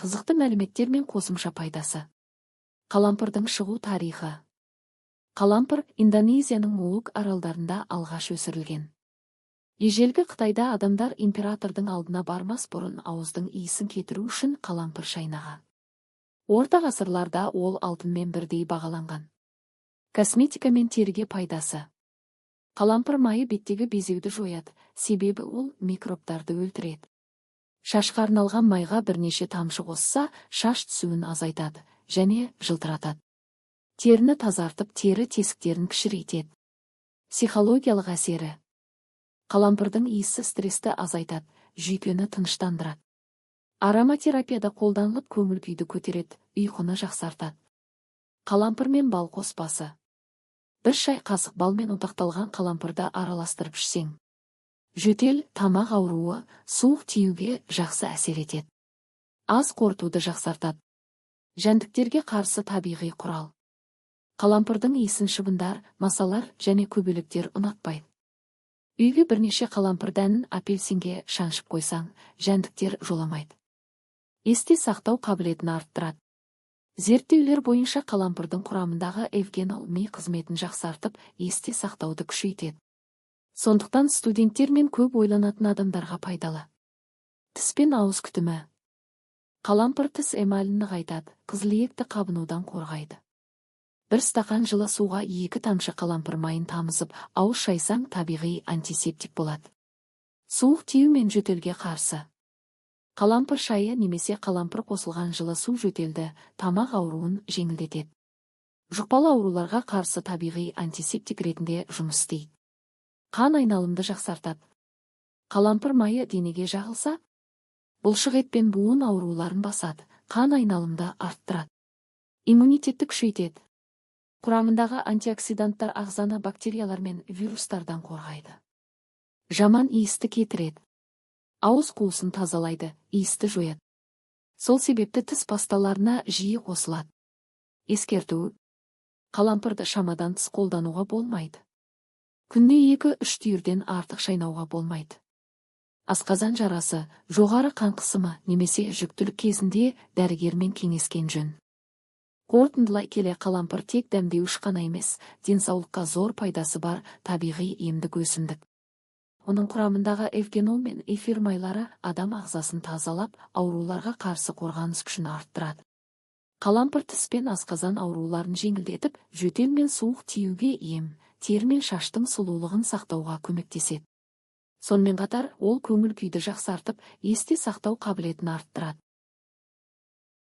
Қызықты мәліметтер мен қосымша пайдасы. Қалампырдың шығу тарихы. Қалампыр Индонезияның Молук аралдарында алғаш өсірілген. Ежелгі Қытайда адамдар императордың алдына бармас бұрын ауыздың иісін кетіру үшін қалампыр шайнаған. Орта ғасырларда ол алтынмен бірдей бағаланған. Косметика мен теріге пайдасы. Қалампыр майы беттегі безеуді жояды, себебі ол микробтарды өлтіреді. Шашқа арналған майға бірнеше тамшы қосса, шаш түсуін азайтады және жылтыратады. Теріні тазартып, тері тесіктерін кішірейтеді. Психологиялық әсері. Қалампырдың иісі стрессті азайтады, жүйкені тыныштандырады. Ароматерапияда қолданылып көңіл-күйді көтереді, ұйқыны жақсартады. Қалампыр мен бал қоспасы. Бір шай қасық балмен ұнтақталған қалампырды араластырып ішсең, жөтел, тамақ ауруы, суық тиюге жақсы әсер етеді. Ас қорытуды жақсартады. Жәндіктерге қарсы табиғи құрал. Қалампырдың иісін шыбындар, масалар және көбелектер ұнатпайды. Үйге бірнеше қалампыр дәнін апельсинге шаншып қойсаң, жәндіктер жоламайды. Есте сақтау қабілетін арттырады. Зерттеулер бойынша қалампырдың құрамындағы эвгенол ми қызметін жақсартып, есте сақтауды күшейтеді. Сондықтан студенттер мен көп ойланатын адамдарға пайдалы. Тіс пен ауыз күтімі. Қалампыр тіс эмалін нығайтады, қызылиекті қабынудан қорғайды. Бір стақан жылы суға 2 тамшы қалампыр майын тамызып, ауыз шайсаң табиғи антисептик болады. Суық тию мен жөтелге қарсы. Қалампыр шайы немесе қалампыр қосылған жылы су жөтелді, тамақ ауруын жеңілдетеді. Жұқпалы ауруларға қарсы табиғи антисептик ретінде жұмыс істейді. Қан айналымды жақсартады. Қалампыр майы денеге жағылса, бұлшық ет пен буын ауруларын басады, қан айналымды арттырады. Иммунитетті күшейтеді. Құрамындағы антиоксиданттар ағзаны бактериялар мен вирустардан қорғайды. Жаман иісті кетіреді. Ауыз қуысын тазалайды, иісті жояды. Сол себепті тіс пасталарына жиі қосылады. Ескерту. Қалампырды шамадан тыс қолдануға болмайды. Күнде 2-3 түйірден артық шайнауға болмайды. Асқазан жарасы, жоғары қан қысымы немесе жүктілік кезінде дәрігермен кеңескен жөн. Қорытындылай келе, қалампыр тек дәмдеуіш қана емес, денсаулыққа зор пайдасы бар табиғи емдік өсімдік. Оның құрамындағы эвгенол мен эфир майлары адам ағзасын тазалап, ауруларға қарсы қорғаныс күшін арттырады. Қалампыр тіс пен асқазан ауруларын жеңілдетіп, жөтел мен суық тиюге ем, тері мен шаштың сұлулығын сақтауға көмектеседі. Сонымен қатар, ол көңіл күйді жақсартып, есте сақтау қабілетін арттырады.